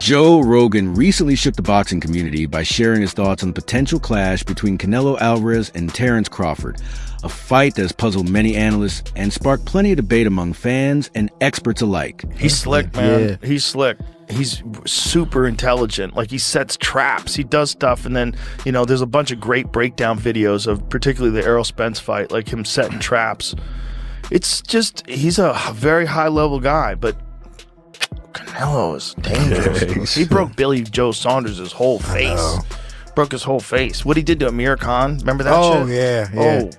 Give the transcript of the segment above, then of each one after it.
Joe Rogan recently shook the boxing community by sharing his thoughts on the potential clash between Canelo Alvarez and Terence Crawford, a fight that has puzzled many analysts and sparked plenty of debate among fans and experts alike. He's slick, man. Yeah. He's slick. He's super intelligent. Like, he sets traps. He does stuff, and then, you know, there's a bunch of great breakdown videos of particularly the Errol Spence fight, like him setting traps. It's just, he's a very high-level guy, but Canelo is dangerous. He broke Billy Joe Saunders' whole face. Broke his whole face. What he did to Amir Khan, remember that shit? Oh, yeah. Oh,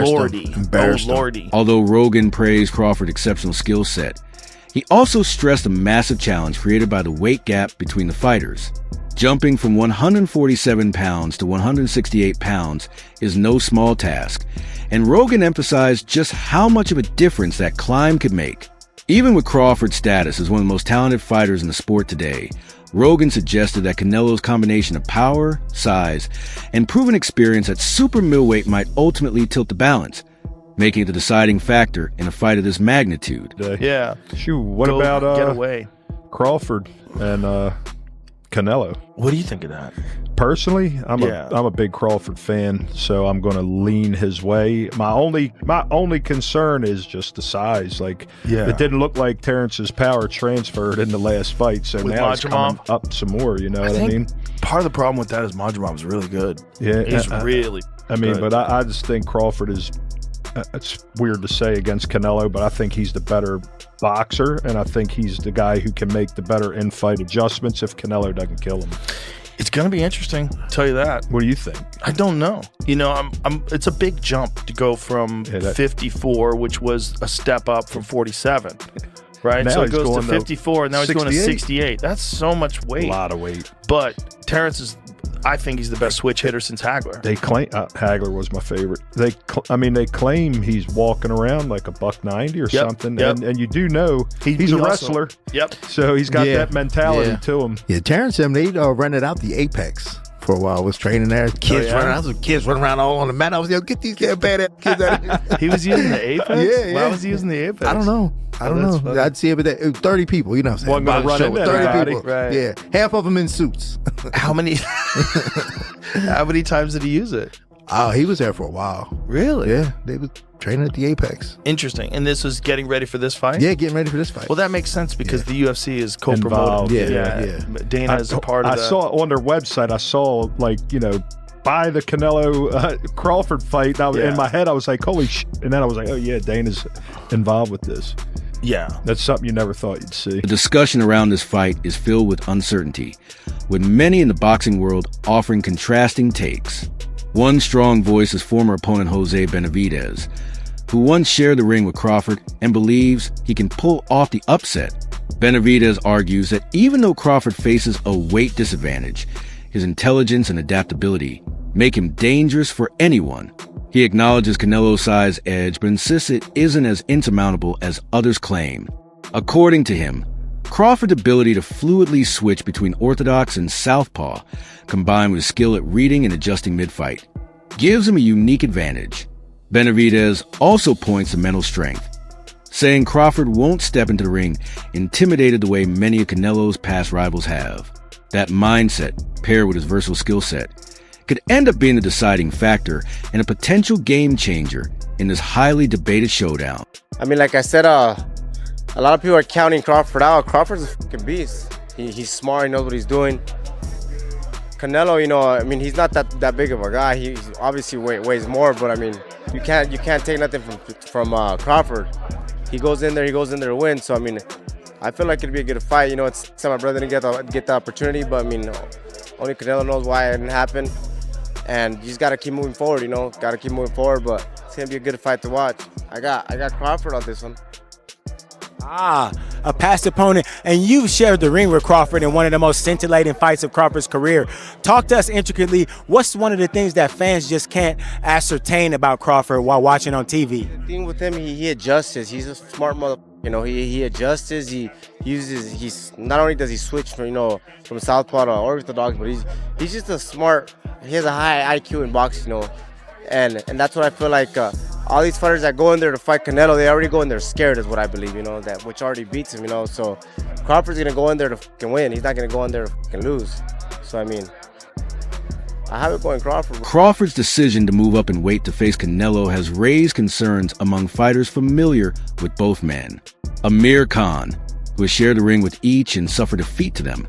lordy. Oh, lordy. Although Rogan praised Crawford's exceptional skill set, he also stressed a massive challenge created by the weight gap between the fighters. Jumping from 147 pounds to 168 pounds is no small task, and Rogan emphasized just how much of a difference that climb could make. Even with Crawford's status as one of the most talented fighters in the sport today, Rogan suggested that Canelo's combination of power, size, and proven experience at super middleweight might ultimately tilt the balance, making it the deciding factor in a fight of this magnitude. Yeah. Shoot, what Go about get away. Crawford and Canelo? What do you think of that? Personally, I'm a big Crawford fan, so I'm going to lean his way. My only concern is just the size. Like, it didn't look like Terrence's power transferred in the last fight, so With now it's coming up some more. You know what I mean? Part of the problem with that is Majumdar is really good. Yeah, He's really. I mean, good. but I just think Crawford is. It's weird to say against Canelo, but I think he's the better boxer, and I think he's the guy who can make the better in-fight adjustments if Canelo doesn't kill him. It's gonna be interesting. I'll tell you that. What do you think? I don't know. You know, it's a big jump to go from 54, which was a step up from 47. Right? Now so it he's goes to going to 54, and now he's going to 68. 68. That's so much weight. A lot of weight. But Terence is, I think he's the best switch hitter since Hagler. They claim Hagler was my favorite. They claim he's walking around like a $190 or something, and you do know he's a wrestler. So he's got that mentality to him. Yeah, Terrence, they rented out the Apex for a while. Was training there. Kids running around. Some kids running around all on the mat. I was get these badass kids out of here. He was using the Apex? Yeah. Why was he using the Apex? I don't know. Funny. I'd see it, but 30 people, you know what I'm saying? Wasn't gonna run into 30 everybody. people. Right. Yeah. Half of them in suits. How many times did he use it? Oh, he was there for a while. Really? Yeah. They was training at the Apex. Interesting. And this was getting ready for this fight? Yeah, getting ready for this fight. Well, that makes sense because the UFC is co-promoting. Involved. Dana is a part of that. I saw on their website, buy the Canelo Crawford fight. Now, in my head, I was like, holy shit. And then I was like, oh, yeah, Dana's involved with this. Yeah. That's something you never thought you'd see. The discussion around this fight is filled with uncertainty, with many in the boxing world offering contrasting takes. One strong voice is former opponent Jose Benavidez, who once shared the ring with Crawford and believes he can pull off the upset. Benavidez argues that even though Crawford faces a weight disadvantage, his intelligence and adaptability make him dangerous for anyone. He acknowledges Canelo's size edge, but insists it isn't as insurmountable as others claim. According to him, Crawford's ability to fluidly switch between orthodox and southpaw, combined with skill at reading and adjusting mid-fight, gives him a unique advantage. Benavidez also points to mental strength, saying Crawford won't step into the ring intimidated the way many of Canelo's past rivals have. That mindset, paired with his versatile skill set, could end up being the deciding factor and a potential game changer in this highly debated showdown. I mean, like I said, a lot of people are counting Crawford out. Crawford's a fucking beast. He's smart, he knows what he's doing. Canelo, I mean, he's not that big of a guy. He obviously weighs more, but I mean, you can't take nothing from Crawford. He goes in there to win. So I mean, I feel like it'd be a good fight. It's my brother didn't get the opportunity, but I mean, only Canelo knows why it didn't happen. And you just gotta keep moving forward. Gotta keep moving forward. But it's gonna be a good fight to watch. I got Crawford on this one. A past opponent, and you've shared the ring with Crawford in one of the most scintillating fights of Crawford's career. Talk to us intricately. What's one of the things that fans just can't ascertain about Crawford while watching on TV? The thing with him, he adjusts. He's a smart mother. He adjusts. He's not only does he switch from southpaw to orthodox, but he's just a smart. He has a high IQ in boxing, and that's what I feel like. all these fighters that go in there to fight Canelo, they already go in there scared, is what I believe, you know, that which already beats him, you know. So Crawford's gonna go in there to fucking win. He's not gonna go in there to fucking lose. So I mean, I have it going Crawford. Crawford's decision to move up in weight to face Canelo has raised concerns among fighters familiar with both men. Amir Khan, who has shared the ring with each and suffered defeat to them,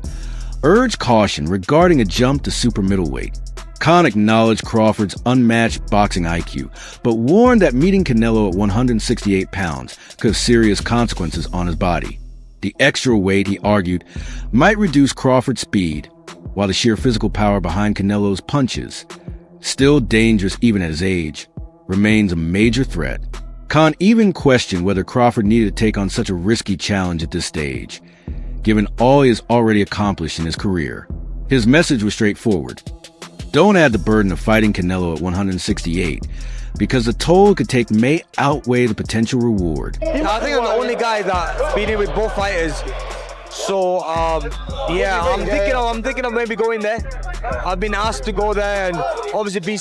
urged caution regarding a jump to super middleweight. Khan acknowledged Crawford's unmatched boxing IQ, but warned that meeting Canelo at 168 pounds could have serious consequences on his body. The extra weight, he argued, might reduce Crawford's speed, while the sheer physical power behind Canelo's punches, still dangerous even at his age, remains a major threat. Khan even questioned whether Crawford needed to take on such a risky challenge at this stage, given all he has already accomplished in his career. His message was straightforward. Don't add the burden of fighting Canelo at 168, because the toll it could take may outweigh the potential reward. I think I'm the only guy that's been in with both fighters. So yeah, I'm thinking of maybe going there. I've been asked to go there and obviously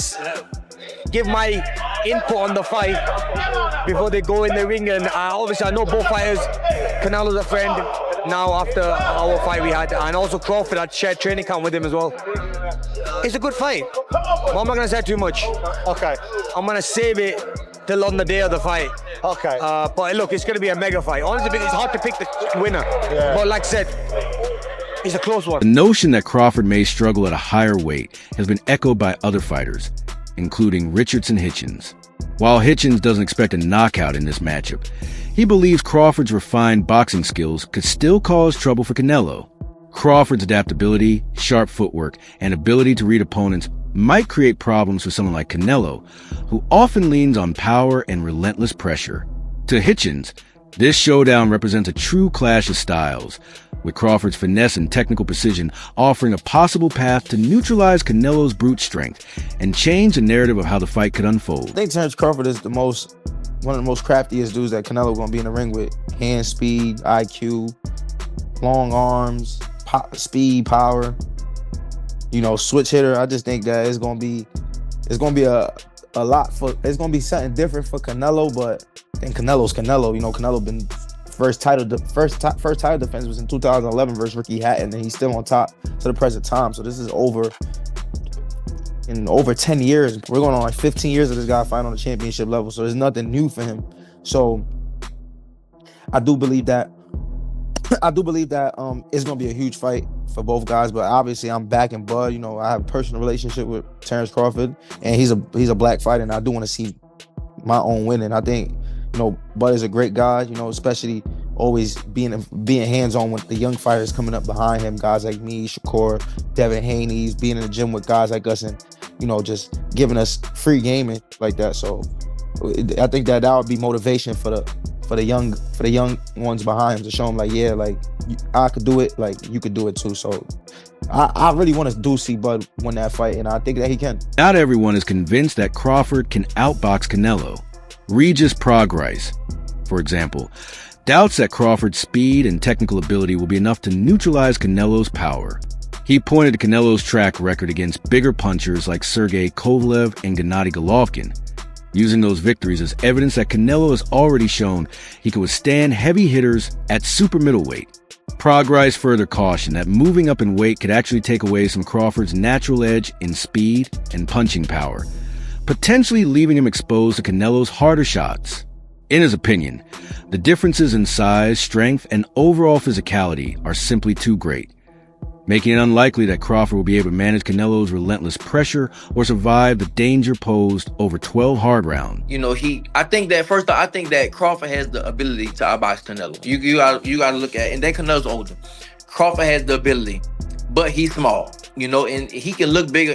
give my input on the fight before they go in the ring. And obviously I know both fighters. Canelo's a friend now after our fight we had, and also Crawford, I shared training camp with him as well. It's a good fight, but I'm not gonna say too much. Okay. I'm gonna save it till on the day of the fight. Okay. But look, it's gonna be a mega fight. Honestly, it's hard to pick the winner. Yeah. But like I said, it's a close one. The notion that Crawford may struggle at a higher weight has been echoed by other fighters, including Richardson Hitchens. While Hitchens doesn't expect a knockout in this matchup, he believes Crawford's refined boxing skills could still cause trouble for Canelo. Crawford's adaptability, sharp footwork, and ability to read opponents might create problems for someone like Canelo, who often leans on power and relentless pressure. To Hitchens, this showdown represents a true clash of styles, with Crawford's finesse and technical precision offering a possible path to neutralize Canelo's brute strength and change the narrative of how the fight could unfold. I think Terence Crawford is one of the most craftiest dudes that Canelo gonna be in the ring with. Hand speed, IQ, long arms, speed, power. You know, switch hitter. I just think that it's gonna be a lot for. It's gonna be something different for Canelo, but I think Canelo's Canelo. You know, Canelo been first title defense was in 2011 versus Ricky Hatton, and he's still on top to the present time. So this is over 10 years. We're going on like 15 years of this guy fighting on the championship level. So there's nothing new for him. So I do believe that it's gonna be a huge fight for both guys. But obviously I'm backing Bud. You know, I have a personal relationship with Terence Crawford, and he's a black fighter, and I do want to see my own winning. I think, you know, Bud is a great guy, you know, especially always being hands-on with the young fighters coming up behind him, guys like me, Shakur, Devin Haney's, being in the gym with guys like us, and, you know, just giving us free gaming like that. So I think that would be motivation for the young ones behind him, to show them like, yeah, like I could do it, like you could do it too. So I really want to see Bud win that fight, and I think that he can. Not everyone is convinced that Crawford can outbox Canelo. Regis Progrise, for example, doubts that Crawford's speed and technical ability will be enough to neutralize Canelo's power. He pointed to Canelo's track record against bigger punchers like Sergey Kovalev and Gennady Golovkin, using those victories as evidence that Canelo has already shown he can withstand heavy hitters at super middleweight. Progrise further cautioned that moving up in weight could actually take away some Crawford's natural edge in speed and punching power, potentially leaving him exposed to Canelo's harder shots. In his opinion, the differences in size, strength, and overall physicality are simply too great, making it unlikely that Crawford will be able to manage Canelo's relentless pressure or survive the danger posed over 12 hard rounds. You know, I think that Crawford has the ability to outbox Canelo. You got to look at, and then Canelo's older. Crawford has the ability, but he's small, you know, and he can look bigger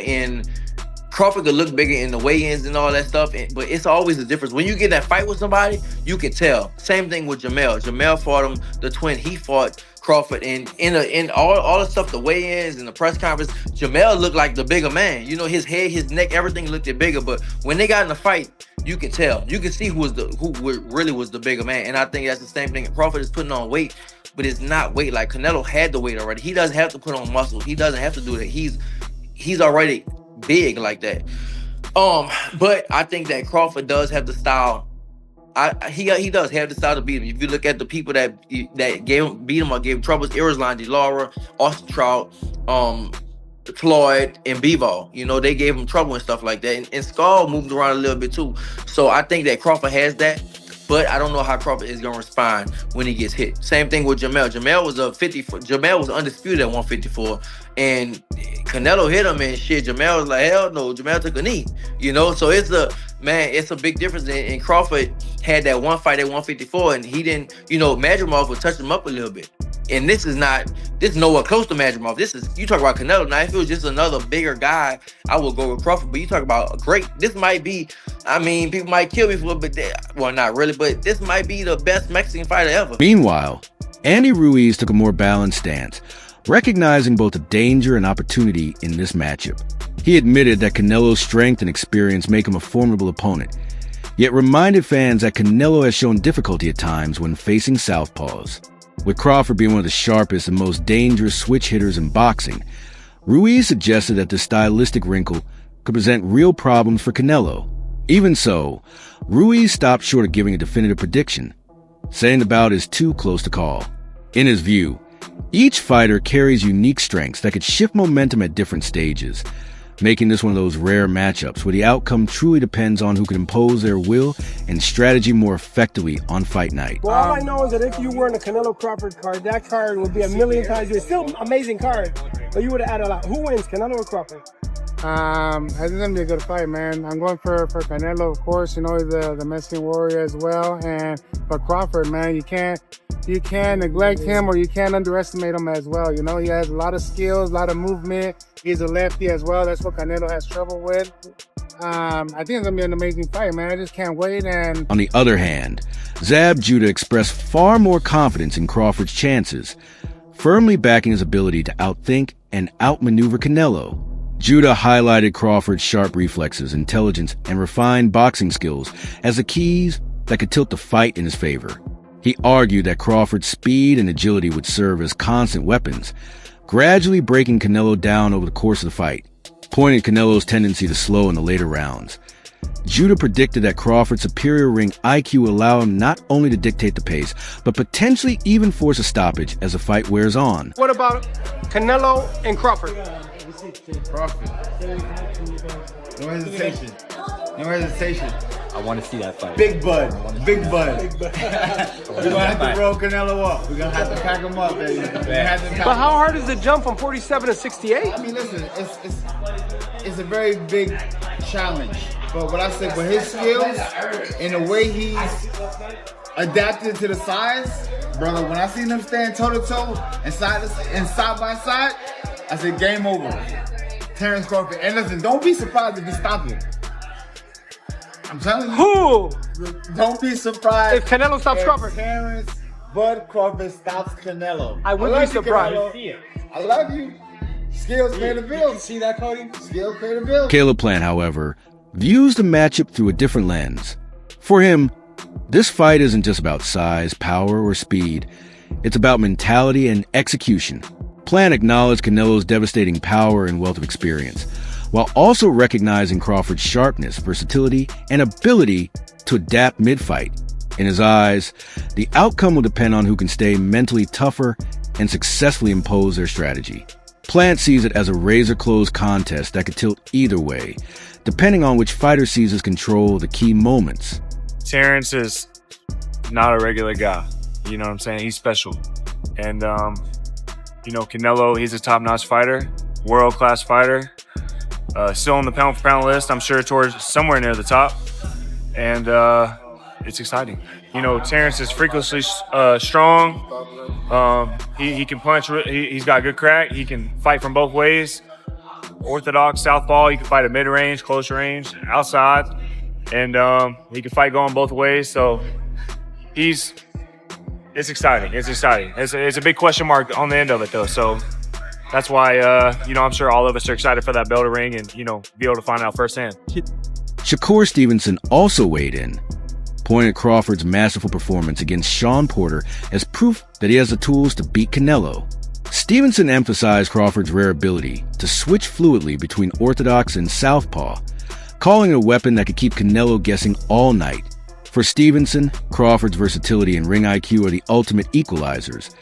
Crawford could look bigger in the weigh-ins and all that stuff, but it's always a difference. When you get in that fight with somebody, you can tell. Same thing with Jamel. Jamel fought him, the twin. He fought Crawford, and in all the stuff, the weigh-ins and the press conference, Jamel looked like the bigger man. You know, his head, his neck, everything looked bigger. But when they got in the fight, you can tell. You can see who really was the bigger man. And I think that's the same thing. Crawford is putting on weight, but it's not weight. Like Canelo had the weight already. He doesn't have to put on muscle. He doesn't have to do that. He's already big like that. But I think that Crawford does have the style. He does have the style to beat him. If you look at the people that beat him or gave him troubles, Irislan, DeLaura, Austin Trout, Floyd, and Bivol, you know, they gave him trouble and stuff like that. And Skull moved around a little bit too. So I think that Crawford has that. But I don't know how Crawford is going to respond when he gets hit. Same thing with Jamel. Jamel was undisputed at 154. And Canelo hit him and shit. Jamel was like, hell no. Jamel took a knee. You know, so it's a big difference. And Crawford had that one fight at 154 and he didn't, you know, Madrimov would touch him up a little bit. And this is nowhere close to Madrimov. You talk about Canelo. Now, if it was just another bigger guy, I would go with Crawford. But you talk about this might be, I mean, people might kill me for it, but well, not really, but this might be the best Mexican fighter ever. Meanwhile, Andy Ruiz took a more balanced stance, recognizing both the danger and opportunity in this matchup. He admitted that Canelo's strength and experience make him a formidable opponent, yet reminded fans that Canelo has shown difficulty at times when facing southpaws. With Crawford being one of the sharpest and most dangerous switch hitters in boxing, Ruiz suggested that this stylistic wrinkle could present real problems for Canelo. Even so, Ruiz stopped short of giving a definitive prediction, saying the bout is too close to call. In his view, each fighter carries unique strengths that could shift momentum at different stages, making this one of those rare matchups where the outcome truly depends on who can impose their will and strategy more effectively on fight night. Well, all I know is that if you were in a Canelo Crawford card, that card would be a million times. It's still an amazing card, but you would have added a lot. Who wins, Canelo or Crawford? I think it's gonna be a good fight, man. I'm going for Canelo, of course. You know, he's the Mexican warrior as well. But Crawford, man, you can't neglect him or you can't underestimate him as well. You know, he has a lot of skills, a lot of movement. He's a lefty as well. That's what Canelo has trouble with. I think it's gonna be an amazing fight, man. I just can't wait. And on the other hand, Zab Judah expressed far more confidence in Crawford's chances, firmly backing his ability to outthink and outmaneuver Canelo. Judah highlighted Crawford's sharp reflexes, intelligence, and refined boxing skills as the keys that could tilt the fight in his favor. He argued that Crawford's speed and agility would serve as constant weapons, gradually breaking Canelo down over the course of the fight, pointing at Canelo's tendency to slow in the later rounds. Judah predicted that Crawford's superior ring IQ would allow him not only to dictate the pace, but potentially even force a stoppage as the fight wears on. What about Canelo and Crawford? Crawford. No hesitation. No hesitation. I want to see that fight. Big Bud. Big Bud. We're going to have to roll Canelo up. We're going to have to pack him up, baby. But how hard is the jump from 47 to 68? I mean, listen, it's a very big challenge. But what I said, with his skills and the way he's adapted to the size, brother, when I seen him stand toe-to-toe and side by side, I said, game over. Terence Crawford. And listen, don't be surprised if he stops it. I'm telling you. Who? Don't be surprised if Canelo stops Crawford. Terence Bud Crawford stops Canelo. I wouldn't be surprised. I love you. Skills pay the bills. You see that, Cody? Skills pay the bills. Caleb Plant, however, views the matchup through a different lens. For him, this fight isn't just about size, power, or speed. It's about mentality and execution. Plant acknowledged Canelo's devastating power and wealth of experience, while also recognizing Crawford's sharpness, versatility, and ability to adapt mid-fight. In his eyes, the outcome will depend on who can stay mentally tougher and successfully impose their strategy. Plant sees it as a razor-close contest that could tilt either way, depending on which fighter seizes control of the key moments. Terence is not a regular guy. You know what I'm saying? He's special. And, you know, Canelo, he's a top-notch fighter, world-class fighter. Still on the pound-for-pound list, I'm sure towards somewhere near the top. And it's exciting. You know, Terence is freakishly strong. He can punch. He's got good crack. He can fight from both ways. Orthodox, southpaw. He can fight at mid-range, close range, outside. And he can fight going both ways. So it's exciting. It's exciting. It's a big question mark on the end of it, though. So that's why, you know, I'm sure all of us are excited for that bell to ring and, you know, be able to find out firsthand. Shakur Stevenson also weighed in, pointing at Crawford's masterful performance against Sean Porter as proof that he has the tools to beat Canelo. Stevenson emphasized Crawford's rare ability to switch fluidly between orthodox and southpaw, calling it a weapon that could keep Canelo guessing all night. For Stevenson, Crawford's versatility and ring IQ are the ultimate equalizers,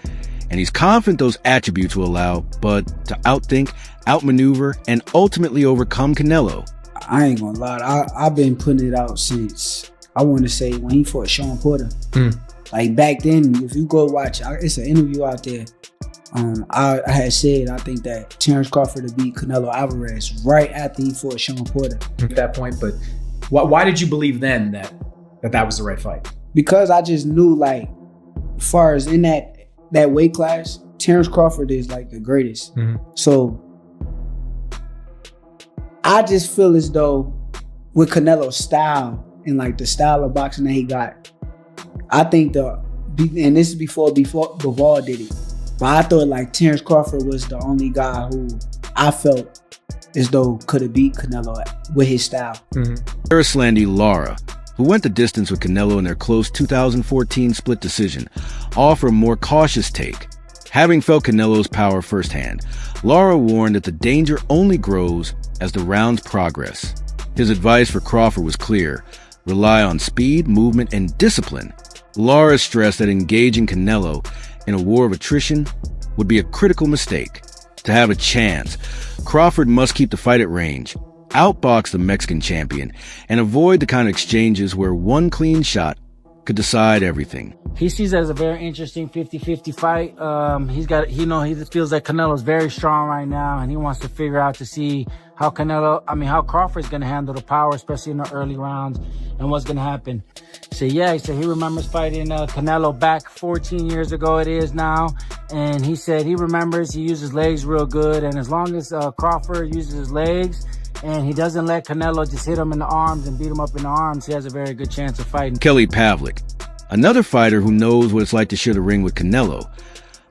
and he's confident those attributes will allow Bud to outthink, outmaneuver, and ultimately overcome Canelo. I ain't gonna lie, I've been putting it out since, I want to say, when he fought Sean Porter. Like back then, if you go watch, it's an interview out there. I had said I think that Terence Crawford would beat Canelo Alvarez right after he fought Sean Porter. At that point, but why did you believe then that was the right fight? Because I just knew, like, as far as in that weight class, Terence Crawford is like the greatest. So I just feel as though with Canelo's style and like the style of boxing that he got, I think and this is before Bivol did it, but I thought like Terence Crawford was the only guy who I felt as though could have beat Canelo with his style. Erislandy Lara, who went the distance with Canelo in their close 2014 split decision, offer a more cautious take. Having felt Canelo's power firsthand, Lara warned that the danger only grows as the rounds progress. His advice for Crawford was clear: rely on speed, movement, and discipline. Lara stressed that engaging Canelo in a war of attrition would be a critical mistake. To have a chance, Crawford must keep the fight at range, outbox the Mexican champion, and avoid the kind of exchanges where one clean shot could decide everything. He sees it as a very interesting 50-50 fight. He feels like Canelo's very strong right now, and he wants to figure out to see how Crawford's going to handle the power, especially in the early rounds, and what's going to happen. So yeah, he said he remembers fighting Canelo back 14 years ago it is now, and he said he remembers he uses legs real good, and as long as Crawford uses his legs and he doesn't let Canelo just hit him in the arms and beat him up in the arms, he has a very good chance of fighting. Kelly Pavlik, another fighter who knows what it's like to share the ring with Canelo,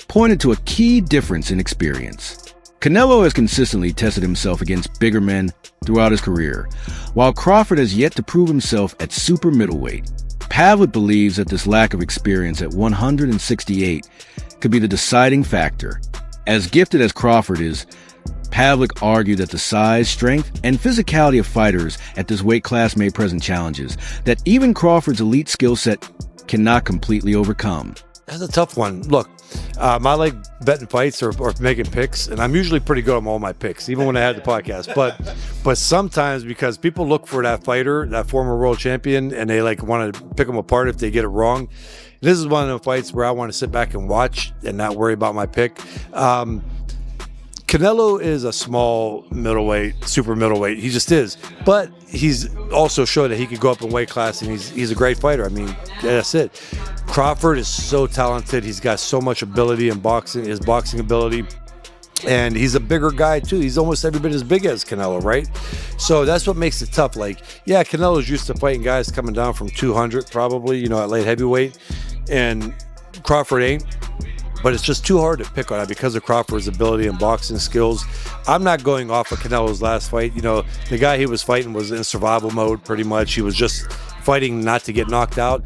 pointed to a key difference in experience. Canelo has consistently tested himself against bigger men throughout his career, while Crawford has yet to prove himself at super middleweight. Pavlik believes that this lack of experience at 168 could be the deciding factor. As gifted as Crawford is, Pavlik argued that the size, strength, and physicality of fighters at this weight class may present challenges that even Crawford's elite skill set cannot completely overcome. That's a tough one. Look, I like betting fights or making picks, and I'm usually pretty good on all my picks, even when I had the podcast. But sometimes, because people look for that fighter, that former world champion, and they like want to pick them apart if they get it wrong. This is one of the fights where I want to sit back and watch and not worry about my pick. Canelo is a small middleweight, super middleweight. He just is. But he's also showed that he could go up in weight class, and he's a great fighter. I mean, that's it. Crawford is so talented. He's got so much ability in boxing, his boxing ability. And he's a bigger guy, too. He's almost every bit as big as Canelo, right? So that's what makes it tough. Like, yeah, Canelo's used to fighting guys coming down from 200 probably, at light heavyweight. And Crawford ain't. But it's just too hard to pick on that because of Crawford's ability and boxing skills. I'm not going off of Canelo's last fight. The guy he was fighting was in survival mode pretty much. He was just fighting not to get knocked out.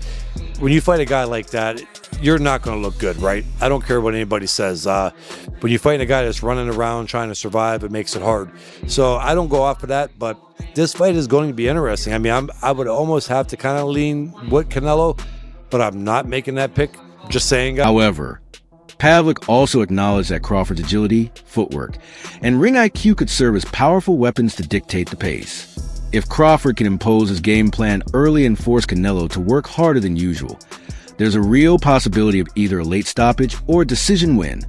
When you fight a guy like that, you're not going to look good, right? I don't care what anybody says. When you fight a guy that's running around trying to survive, it makes it hard. So I don't go off of that, but this fight is going to be interesting. I mean, I would almost have to kind of lean with Canelo, but I'm not making that pick. Just saying. However, Pavlik also acknowledged that Crawford's agility, footwork, and ring IQ could serve as powerful weapons to dictate the pace. If Crawford can impose his game plan early and force Canelo to work harder than usual, there's a real possibility of either a late stoppage or a decision win.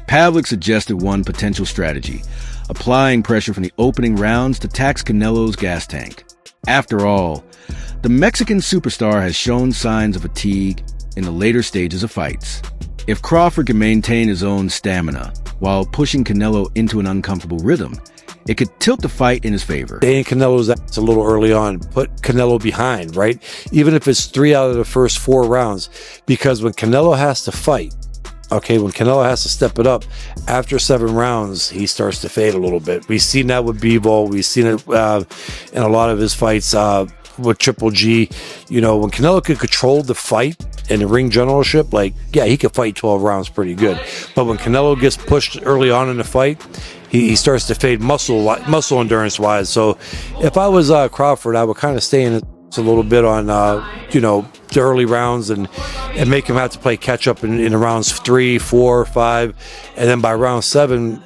Pavlik suggested one potential strategy: applying pressure from the opening rounds to tax Canelo's gas tank. After all, the Mexican superstar has shown signs of fatigue in the later stages of fights. If Crawford can maintain his own stamina while pushing Canelo into an uncomfortable rhythm, it could tilt the fight in his favor. Staying Canelo's ass a little early on, put Canelo behind, right? Even if it's 3 out of the first 4 rounds, because when Canelo has to fight, when Canelo has to step it up, after 7 rounds, he starts to fade a little bit. We've seen that with Bivol. We've seen it in a lot of his fights with Triple G. You know, when Canelo could control the fight and the ring generalship, like, yeah, he could fight 12 rounds pretty good. But when Canelo gets pushed early on in the fight, he starts to fade muscle endurance wise. So if I was Crawford, I would kind of stay in it a little bit on the early rounds and make him have to play catch up in rounds 3, 4, 5, and then by round 7,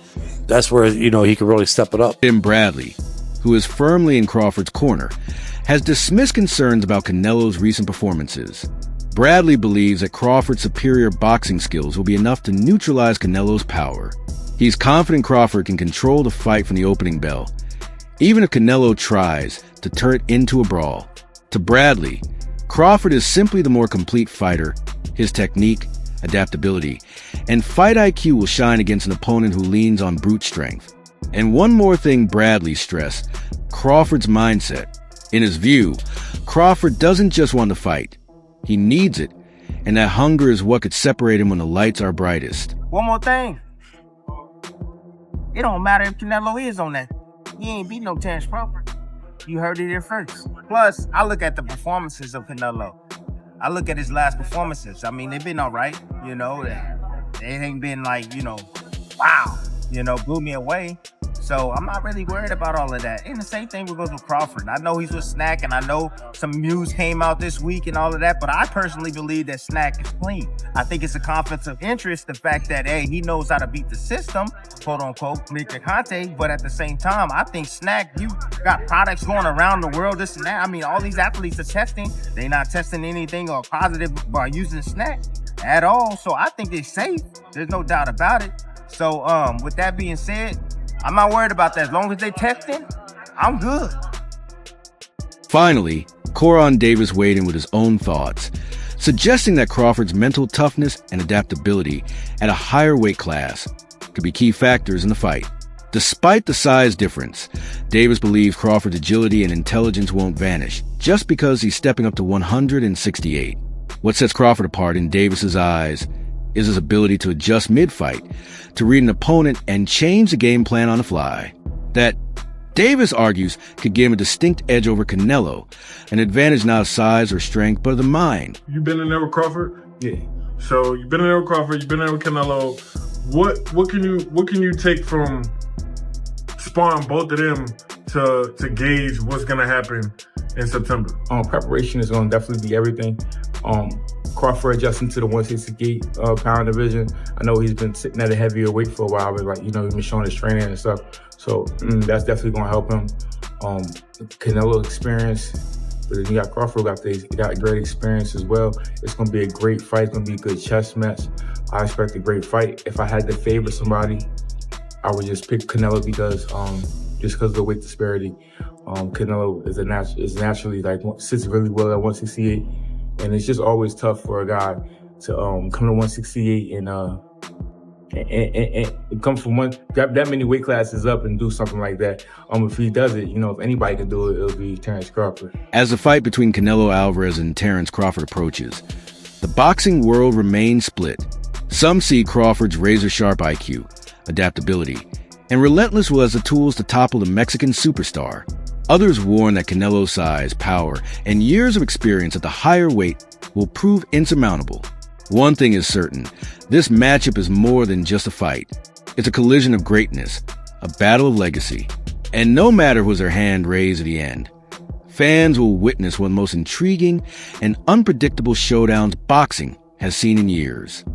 that's where he could really step it up. Tim Bradley, who is firmly in Crawford's corner, has dismissed concerns about Canelo's recent performances. Bradley believes that Crawford's superior boxing skills will be enough to neutralize Canelo's power. He's confident Crawford can control the fight from the opening bell, even if Canelo tries to turn it into a brawl. To Bradley, Crawford is simply the more complete fighter. His technique, adaptability, and fight IQ will shine against an opponent who leans on brute strength. And one more thing Bradley stressed, Crawford's mindset. In his view, Crawford doesn't just want to fight. He needs it, and that hunger is what could separate him when the lights are brightest. One more thing. It don't matter if Canelo is on that. He ain't beat no Terence Crawford. You heard it here first. Plus, I look at the performances of Canelo. I look at his last performances. I mean, they've been all right, They ain't been like, wow, blew me away. So I'm not really worried about all of that. And the same thing goes with Crawford. I know he's with Snack, and I know some news came out this week and all of that, but I personally believe that Snack is clean. I think it's a conflict of interest, the fact that, hey, he knows how to beat the system, quote unquote, Conte, but at the same time, I think Snack, you got products going around the world, this and that. I mean, all these athletes are testing. They're not testing anything or positive by using Snack at all. So I think it's safe. There's no doubt about it. So with that being said, I'm not worried about that. As long as they testing, I'm good. Finally, Coron Davis weighed in with his own thoughts, suggesting that Crawford's mental toughness and adaptability at a higher weight class could be key factors in the fight. Despite the size difference, Davis believes Crawford's agility and intelligence won't vanish just because he's stepping up to 168. What sets Crawford apart in Davis's eyes is his ability to adjust mid-fight, to read an opponent and change the game plan on the fly. That, Davis argues, could give him a distinct edge over Canelo, an advantage not of size or strength, but of the mind. You've been in there with Crawford? Yeah. So you've been in there with Crawford, you've been in there with Canelo. What can you take from sparring both of them to gauge what's gonna happen in September? Preparation is gonna definitely be everything. Crawford adjusting to the 168 pound division. I know he's been sitting at a heavier weight for a while, but he's been showing his training and stuff. So that's definitely gonna help him. Canelo experience, but then you got Crawford got great experience as well. It's gonna be a great fight. It's gonna be a good chess match. I expect a great fight. If I had to favor somebody, I would just pick Canelo because of the weight disparity. Canelo is naturally sits really well at 168. And it's just always tough for a guy to come to 168 and come from that many weight classes up and do something like that. If he does it, if anybody can do it, it'll be Terence Crawford. As the fight between Canelo Alvarez and Terence Crawford approaches, the boxing world remains split. Some see Crawford's razor-sharp IQ, adaptability, and relentless will as the tools to topple the Mexican superstar. Others warn that Canelo's size, power, and years of experience at the higher weight will prove insurmountable. One thing is certain, this matchup is more than just a fight. It's a collision of greatness, a battle of legacy. And no matter who's their hand raised at the end, fans will witness one of the most intriguing and unpredictable showdowns boxing has seen in years.